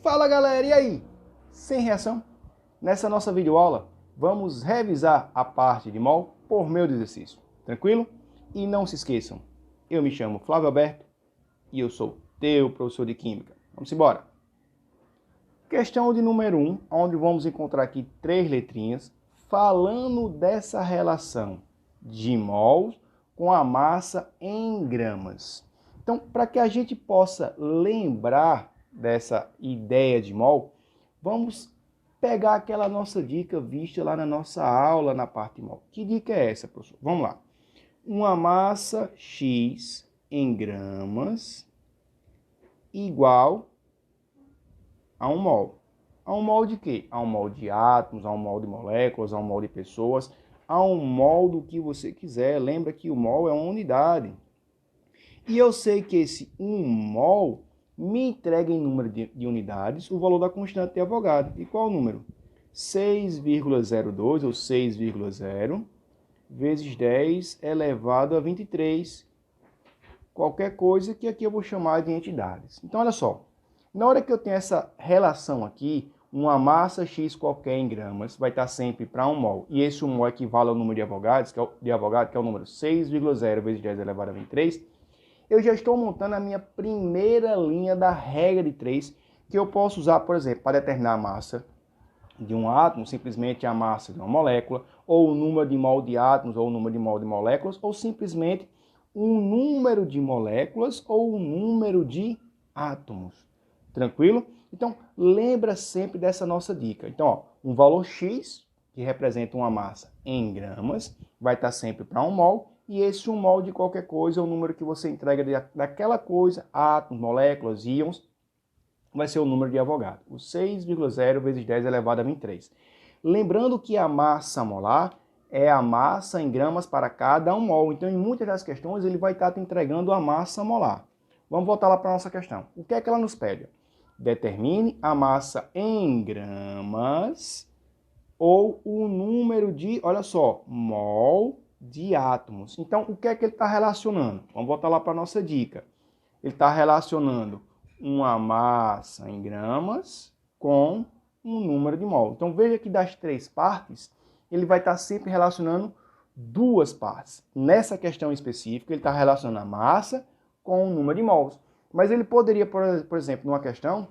Fala galera, e aí? Sem reação? Nessa nossa videoaula, vamos revisar a parte de mol por meio do exercício. Tranquilo? E não se esqueçam, eu me chamo Flávio Alberto e eu sou teu professor de Química. Vamos embora! Questão de número 1, onde vamos encontrar aqui 3 letrinhas, falando dessa relação de mols com a massa em gramas. Então, para que a gente possa lembrar dessa ideia de mol, vamos pegar aquela nossa dica vista lá na nossa aula na parte de mol. Que dica é essa, professor? Vamos lá. Uma massa X em gramas igual a um mol. A um mol de quê? A um mol de átomos, a um mol de moléculas, a um mol de pessoas, a um mol do que você quiser. Lembra que o mol é uma unidade. E eu sei que esse 1 mol me entrega em número de unidades o valor da constante de Avogadro. E qual o número? 6,02 ou 6,0 vezes 10 elevado a 23. Qualquer coisa que aqui eu vou chamar de entidades. Então, olha só. Na hora que eu tenho essa relação aqui, uma massa X qualquer em gramas vai estar sempre para 1 mol. E esse 1 mol equivale ao número de Avogadro, que é o número 6,0 vezes 10 elevado a 23. Eu já estou montando a minha primeira linha da regra de 3, que eu posso usar, por exemplo, para determinar a massa de um átomo, simplesmente a massa de uma molécula, ou o número de mol de átomos, ou o número de mol de moléculas, ou simplesmente um número de moléculas ou um número de átomos. Tranquilo? Então, lembra sempre dessa nossa dica. Então, ó, um valor X, que representa uma massa em gramas, vai estar sempre para 1 mol, e esse 1 mol de qualquer coisa é o número que você entrega daquela coisa, átomos, moléculas, íons, vai ser o número de Avogadro, o 6,0 vezes 10 elevado a 23. Lembrando que a massa molar é a massa em gramas para cada 1 mol. Então, em muitas das questões, ele vai estar te entregando a massa molar. Vamos voltar lá para a nossa questão. O que é que ela nos pede? Determine a massa em gramas ou o número de, olha só, mol de átomos. Então, o que é que ele está relacionando? Vamos voltar lá para a nossa dica. Ele está relacionando uma massa em gramas com um número de mol. Então, veja que das 3 partes, ele vai estar sempre relacionando 2 partes. Nessa questão específica, ele está relacionando a massa com o número de mols. Mas ele poderia, por exemplo, numa questão,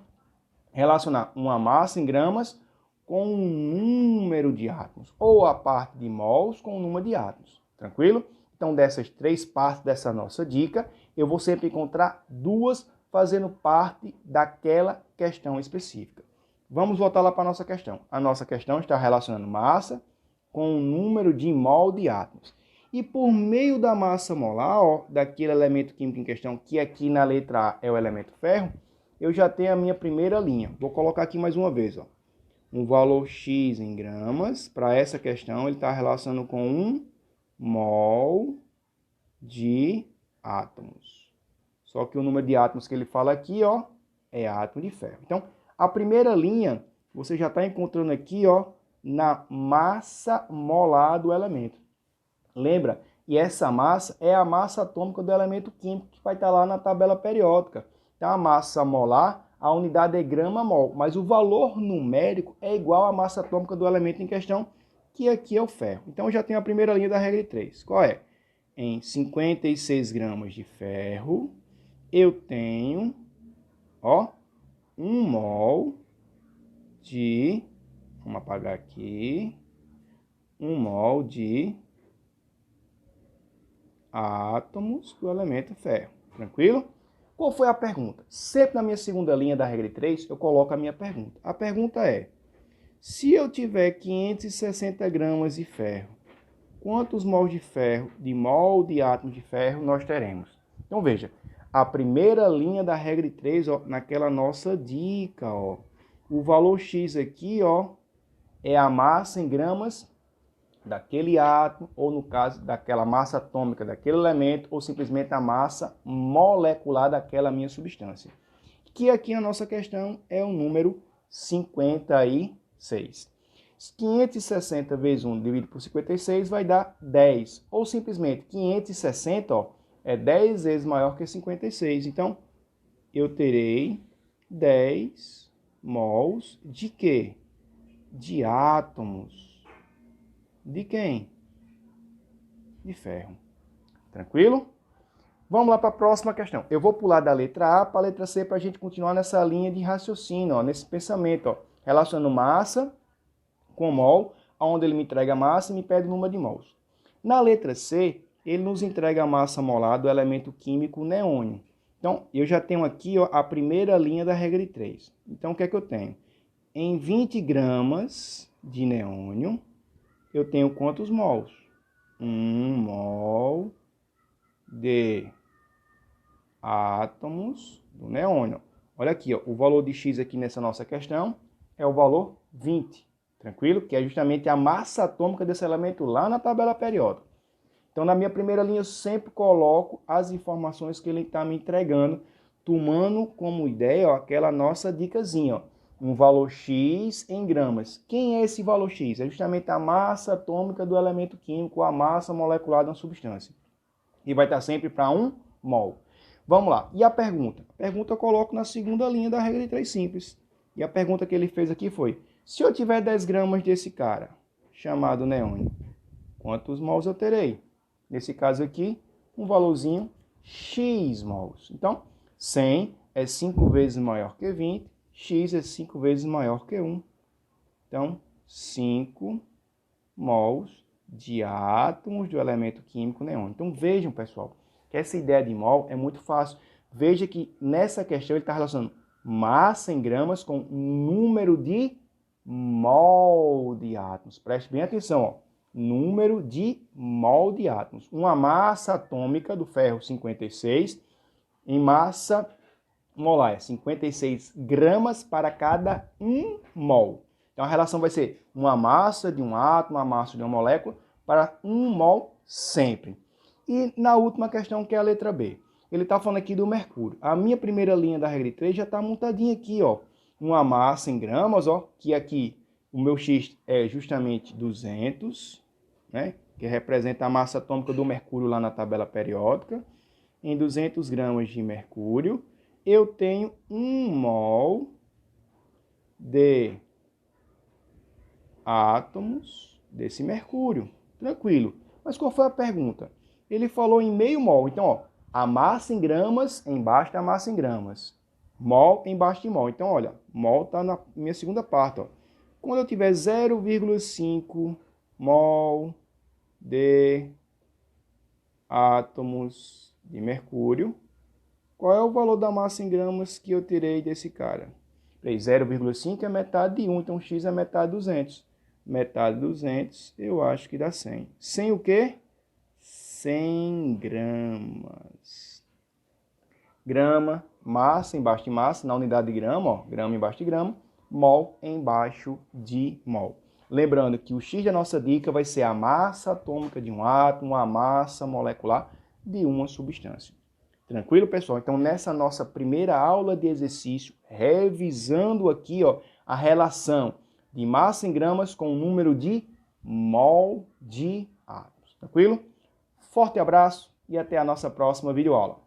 relacionar uma massa em gramas com um número de átomos, ou a parte de mols com o número de átomos. Tranquilo? Então, dessas 3 partes dessa nossa dica, eu vou sempre encontrar 2 fazendo parte daquela questão específica. Vamos voltar lá para a nossa questão. A nossa questão está relacionando massa com o número de mol de átomos. E por meio da massa molar, ó, daquele elemento químico em questão, que aqui na letra A é o elemento ferro, eu já tenho a minha primeira linha. Vou colocar aqui mais uma vez, ó. Um valor X em gramas. Para essa questão, ele está relacionando com 1 mol de átomos. Só que o número de átomos que ele fala aqui, ó, é átomo de ferro. Então, a primeira linha, você já está encontrando aqui, ó, na massa molar do elemento. Lembra? E essa massa é a massa atômica do elemento químico que vai estar lá na tabela periódica. Então, a massa molar, a unidade é grama-mol, mas o valor numérico é igual à massa atômica do elemento em questão, que aqui é o ferro. Então, eu já tenho a primeira linha da regra de 3. Qual é? Em 56 gramas de ferro, eu tenho, ó, 1 mol de, vamos apagar aqui, 1 mol de átomos do elemento ferro. Tranquilo? Qual foi a pergunta? Sempre na minha segunda linha da regra de 3, eu coloco a minha pergunta. A pergunta é, se eu tiver 560 gramas de ferro, quantos mols de ferro, de mol de átomos de ferro nós teremos? Então veja, a primeira linha da regra de 3, ó, naquela nossa dica, ó, o valor X aqui, ó, é a massa em gramas daquele átomo, ou no caso, daquela massa atômica daquele elemento, ou simplesmente a massa molecular daquela minha substância. Que aqui a nossa questão é o número 56. 560 vezes 1 dividido por 56 vai dar 10. Ou simplesmente 560, ó, é 10 vezes maior que 56. Então, eu terei 10 mols de quê? De átomos. De quem? De ferro. Tranquilo? Vamos lá para a próxima questão. Eu vou pular da letra A para a letra C para a gente continuar nessa linha de raciocínio, ó, nesse pensamento, ó, relacionando massa com mol, onde ele me entrega a massa e me pede o número de mols. Na letra C, ele nos entrega a massa molar do elemento químico neônio. Então, eu já tenho aqui, ó, a primeira linha da regra de 3. Então, o que é que eu tenho? Em 20 gramas de neônio, eu tenho quantos mols? 1 mol de átomos do neônio. Olha aqui, ó, o valor de X aqui nessa nossa questão é o valor 20, tranquilo? Que é justamente a massa atômica desse elemento lá na tabela periódica. Então, na minha primeira linha, eu sempre coloco as informações que ele está me entregando, tomando como ideia, ó, aquela nossa dicasinha, ó, um valor X em gramas. Quem é esse valor X? É justamente a massa atômica do elemento químico, a massa molecular de uma substância. E vai estar sempre para 1 mol. Vamos lá. E a pergunta? A pergunta eu coloco na segunda linha da regra de 3 simples. E a pergunta que ele fez aqui foi: se eu tiver 10 gramas desse cara, chamado neônio, quantos mols eu terei? Nesse caso aqui, um valorzinho X mols. Então, 100 é 5 vezes maior que 20, X é 5 vezes maior que 1. Então, 5 mols de átomos do elemento químico neônio. Então, vejam, pessoal, que essa ideia de mol é muito fácil. Veja que nessa questão ele está relacionando massa em gramas com número de mol de átomos. Preste bem atenção, ó. Número de mol de átomos. Uma massa atômica do ferro 56 em massa molar é 56 gramas para cada 1 mol. Então a relação vai ser uma massa de um átomo, uma massa de uma molécula para 1 mol sempre. E na última questão, que é a letra B, ele está falando aqui do mercúrio. A minha primeira linha da regra de 3 já está montadinha aqui, ó. Uma massa em gramas, ó, que aqui o meu X é justamente 200, né? Que representa a massa atômica do mercúrio lá na tabela periódica. Em 200 gramas de mercúrio, eu tenho 1 mol de átomos desse mercúrio. Tranquilo. Mas qual foi a pergunta? Ele falou em meio mol. Então, ó, a massa em gramas embaixo da massa em gramas. Mol embaixo de mol. Então, olha, mol está na minha segunda parte. Ó. Quando eu tiver 0,5 mol de átomos de mercúrio, qual é o valor da massa em gramas que eu tirei desse cara? 0,5 é metade de 1, então X é metade de 200. Metade de 200, eu acho que dá 100. 100 o quê? 100 gramas. Grama, massa embaixo de massa, na unidade de grama, ó, grama embaixo de grama, mol embaixo de mol. Lembrando que o X da nossa dica vai ser a massa atômica de um átomo, a massa molecular de uma substância. Tranquilo, pessoal? Então, nessa nossa primeira aula de exercício, revisando aqui, ó, a relação de massa em gramas com o número de mol de átomos. Tranquilo? Forte abraço e até a nossa próxima videoaula.